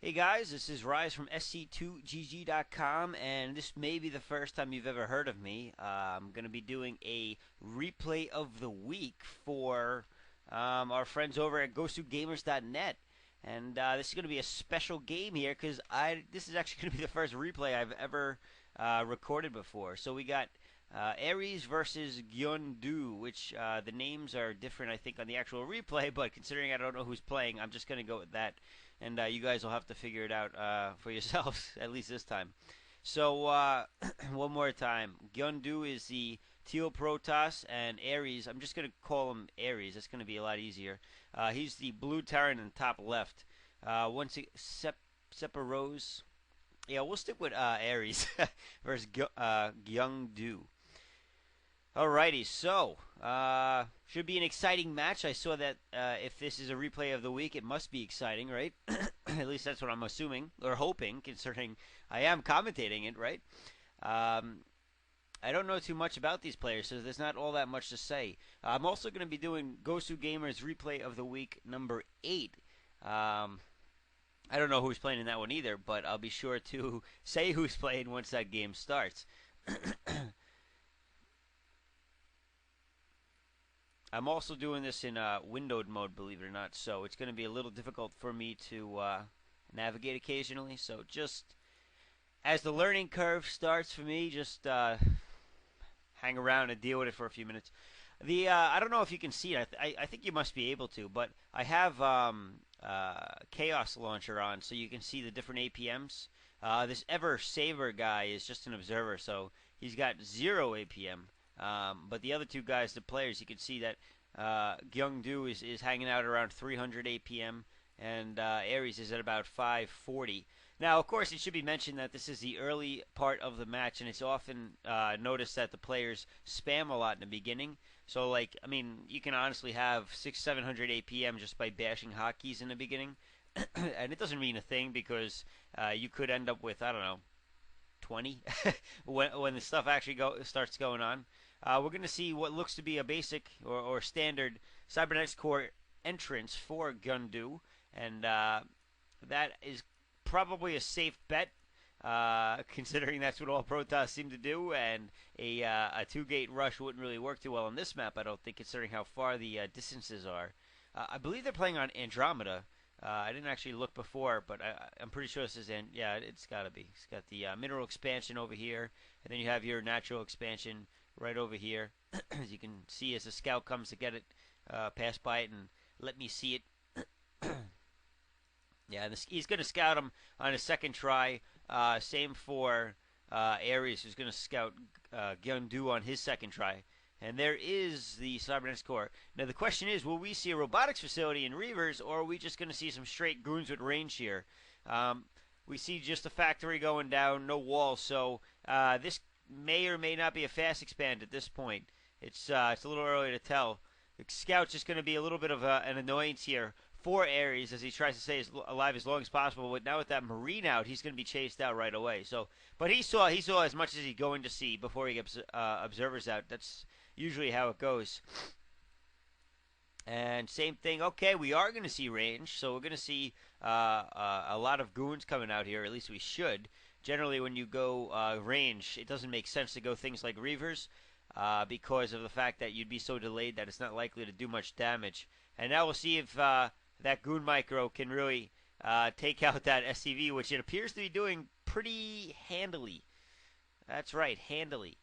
Hey guys, this is Rise from SC2GG.com, and this may be the first time you've ever heard of me. I'm going to be doing a replay of the week for our friends over at GosuGamers.net. And this is going to be a special game here because this is actually going to be the first replay I've ever recorded before. So we got Ares versus Gyeondu, which the names are different, I think, on the actual replay, but considering I don't know who's playing, I'm just going to go with that. And you guys will have to figure it out for yourselves, at least this time. So, one more time. Gyeondu is the Teal Protoss, and Ares, I'm just going to call him Ares. That's going to be a lot easier. He's the blue Terran in the top left. sEpIrOsE. Yeah, we'll stick with Ares versus Gyeongdu. Alrighty, so should be an exciting match. I saw that if this is a replay of the week, it must be exciting, right? At least that's what I'm assuming or hoping, considering I am commentating it, right? I don't know too much about these players, so there's not all that much to say. I'm also going to be doing GosuGamers replay of the week number 8. I don't know who's playing in that one either, but I'll be sure to say who's playing once that game starts. I'm also doing this in windowed mode, believe it or not, so it's going to be a little difficult for me to navigate occasionally. So just as the learning curve starts for me, just hang around and deal with it for a few minutes. I don't know if you can see it. I think you must be able to, but I have Chaos Launcher on, so you can see the different APMs. This Ever Saver guy is just an observer, so he's got 0 APM. But the other two guys, the players, you can see that Gyeongdu is hanging out around 300 APM, and Ares is at about 540. Now, of course, it should be mentioned that this is the early part of the match, and it's often noticed that the players spam a lot in the beginning. So, like, I mean, you can honestly have 600-700 APM just by bashing hotkeys in the beginning, and it doesn't mean a thing because you could end up with, I don't know, 20 when the stuff actually starts going on. We're going to see what looks to be a basic or standard Cybernetics Core entrance for Gyeongdu, and that is probably a safe bet, considering that's what all Protoss seem to do, and a two-gate rush wouldn't really work too well on this map, I don't think, considering how far the distances are. I believe they're playing on Andromeda. I didn't actually look before, but I'm pretty sure this is yeah, it's got to be. It's got the mineral expansion over here, and then you have your natural expansion right over here. As you can see, as the scout comes to get it, pass by it and let me see it. Yeah, he's going to scout him on his second try. Same for Ares, who's going to scout Gyeongdu on his second try. And there is the Cybernetics Core. Now the question is, will we see a robotics facility in Reavers, or are we just going to see some straight goons with range here? We see just a factory going down, no walls, so this may or may not be a fast expand at this point. It's a little early to tell. The scout's just going to be a little bit of an annoyance here for Ares as he tries to stay alive as long as possible. But now with that Marine out, he's going to be chased out right away. So, but he saw as much as he's going to see before he gets observers out. That's usually how it goes. And same thing. Okay, we are going to see range, so we're going to see a lot of goons coming out here. At least we should. Generally, when you go range, it doesn't make sense to go things like Reavers because of the fact that you'd be so delayed that it's not likely to do much damage. And now we'll see if that Goon Micro can really take out that SCV, which it appears to be doing pretty handily. That's right, handily.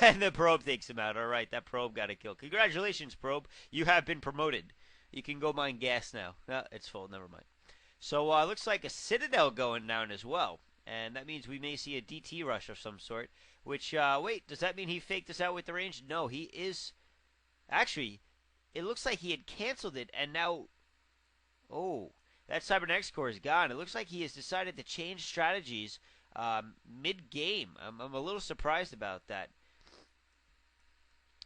And the probe takes him out. All right, that probe got a kill. Congratulations, probe. You have been promoted. You can go mine gas now. No, it's full. Never mind. So looks like a Citadel going down as well. And that means we may see a DT rush of some sort. Which, wait, does that mean he faked us out with the range? No, he is... Actually, it looks like he had canceled it, and now... Oh, that Cybernetics Core is gone. It looks like he has decided to change strategies mid-game. I'm a little surprised about that.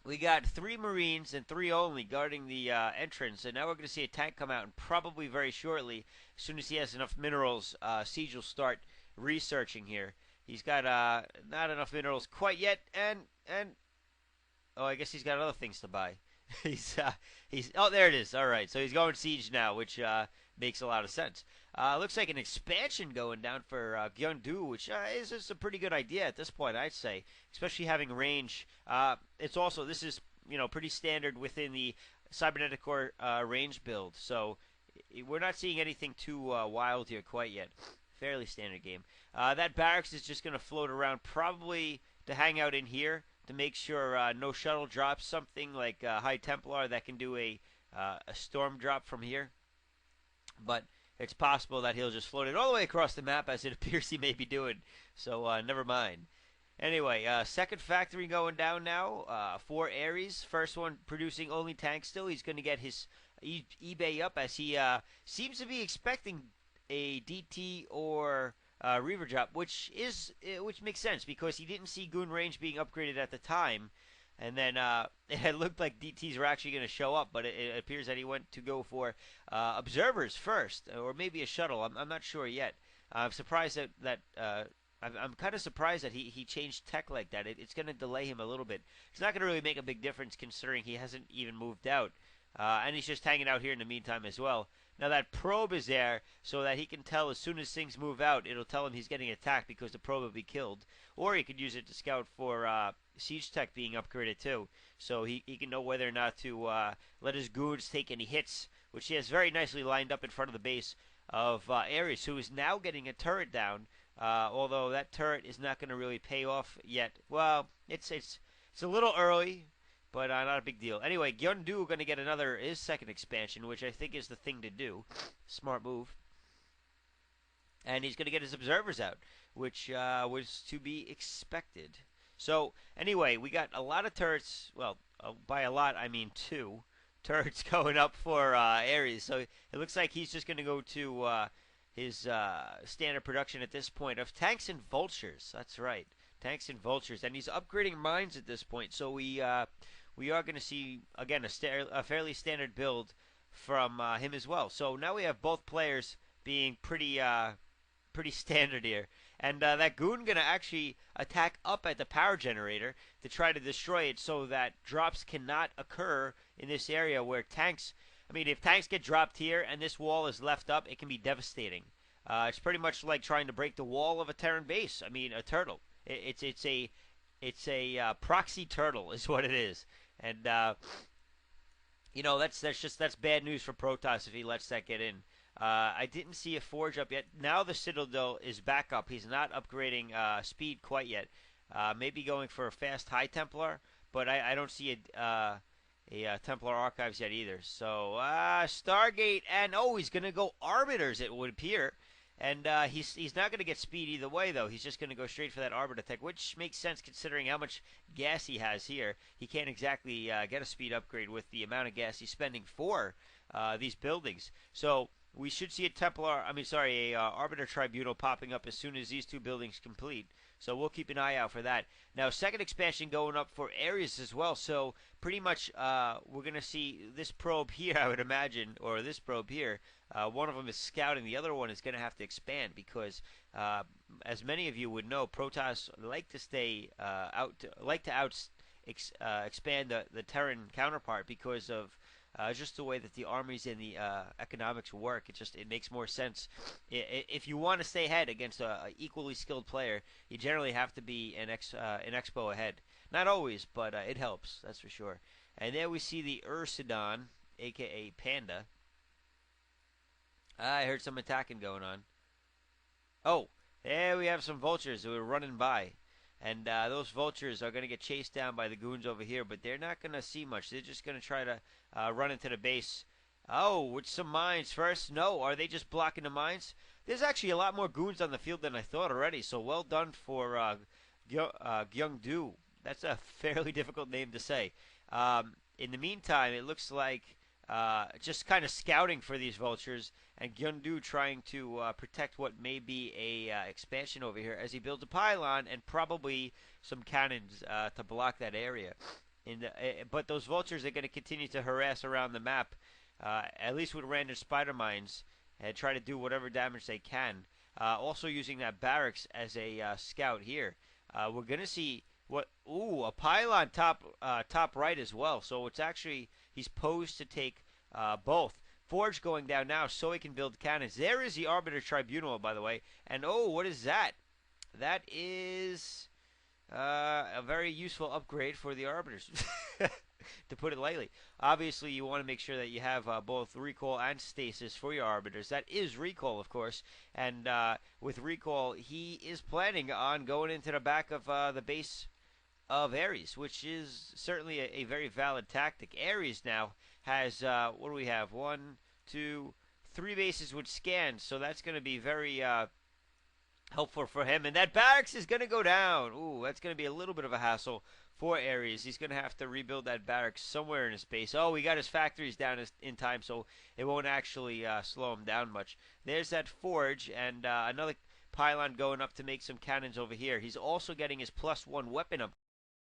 We got 3 Marines and 3 only guarding the entrance, and now we're going to see a tank come out, and probably very shortly, as soon as he has enough minerals, Siege will start researching here. He's got not enough minerals quite yet, and oh, I guess he's got other things to buy. he's oh, there it is. All right, so he's going Siege now, which Makes a lot of sense. Looks like an expansion going down for Gyeongdu, which is a pretty good idea at this point, I'd say, especially having range. It's also this is pretty standard within the cybernetic core range build, so we're not seeing anything too wild here quite yet. Fairly standard game. That barracks is just going to float around, probably to hang out in here to make sure no shuttle drops. Something like High Templar that can do a storm drop from here, but it's possible that he'll just float it all the way across the map as it appears he may be doing. So never mind. Anyway, second factory going down now for Ares. First one producing only tanks still. He's going to get his eBay up as he seems to be expecting a DT or Reaver drop, which makes sense because he didn't see Goon range being upgraded at the time. And then it had looked like DTs were actually going to show up, but it appears that he went to go for observers first, or maybe a shuttle. I'm not sure yet. I'm surprised that I'm kind of surprised that he changed tech like that. It's going to delay him a little bit. It's not going to really make a big difference considering he hasn't even moved out, and he's just hanging out here in the meantime as well. Now that probe is there so that he can tell as soon as things move out, it'll tell him he's getting attacked because the probe will be killed. Or he could use it to scout for siege tech being upgraded too. So he can know whether or not to let his goons take any hits, which he has very nicely lined up in front of the base of Ares, who is now getting a turret down. Although that turret is not going to really pay off yet. Well, it's a little early, but not a big deal. Anyway, Gyeongdu going to get his second expansion, which I think is the thing to do. Smart move. And he's going to get his observers out, which was to be expected. So, anyway, we got a lot of turrets. Well, by a lot, I mean 2 turrets going up for Ares. So, it looks like he's just going to go to his standard production at this point of tanks and vultures. That's right. Tanks and vultures. And he's upgrading mines at this point. So, we are going to see, again, a fairly standard build from him as well. So, now we have both players being pretty standard here. And that goon going to actually attack up at the power generator to try to destroy it so that drops cannot occur in this area where tanks... I mean, if tanks get dropped here and this wall is left up, it can be devastating. It's pretty much like trying to break the wall of a Terran base. I mean, a turtle. It's a proxy turtle is what it is. And, that's bad news for Protoss if he lets that get in. I didn't see a forge up yet. Now the Citadel is back up. He's not upgrading speed quite yet. Maybe going for a fast High Templar, but I don't see a Templar Archives yet either. So Stargate, and he's going to go Arbiters, it would appear. And he's not going to get speed either way, though. He's just going to go straight for that Arbiter tech, which makes sense considering how much gas he has here. He can't exactly get a speed upgrade with the amount of gas he's spending for these buildings. So we should see a Arbiter Tribunal popping up as soon as these 2 buildings complete. So we'll keep an eye out for that. Now, second expansion going up for Ares as well. So pretty much we're going to see this probe here, I would imagine, or this probe here. One of them is scouting. The other one is going to have to expand because, as many of you would know, Protoss like to stay expand the Terran counterpart because of just the way that the armies and the economics work. It makes more sense. If you want to stay ahead against a equally skilled player, you generally have to be an expo ahead. Not always, but it helps, that's for sure. And there we see the Ursidon, aka Panda. I heard some attacking going on. Oh, there we have some vultures who are running by. And those vultures are going to get chased down by the goons over here, but they're not going to see much. They're just going to try to run into the base. Oh, with some mines first. No, are they just blocking the mines? There's actually a lot more goons on the field than I thought already, so well done for Gyeongdu. That's a fairly difficult name to say. In the meantime, it looks like just kind of scouting for these vultures, and Gyeongdu trying to protect what may be a expansion over here as he builds a pylon and probably some cannons to block that area. But those vultures are going to continue to harass around the map, at least with random spider mines, and try to do whatever damage they can. Also using that barracks as a scout here. We're going to see a pylon top right as well. So it's actually, he's posed to take both. forge going down now so he can build cannons. There is the Arbiter Tribunal, by the way. And oh, what is that? That is a very useful upgrade for the Arbiters, to put it lightly. Obviously, you want to make sure that you have both recall and stasis for your Arbiters. That is recall, of course. And with recall, he is planning on going into the back of the base of Ares, which is certainly a very valid tactic. Ares now has, what do we have? 1, 2, 3 bases with scans, so that's going to be very helpful for him. And that barracks is going to go down. Ooh, that's going to be a little bit of a hassle for Ares. He's going to have to rebuild that barracks somewhere in his base. Oh, we got his factories down in time, so it won't actually slow him down much. There's that forge, and another pylon going up to make some cannons over here. He's also getting his +1 weapon up.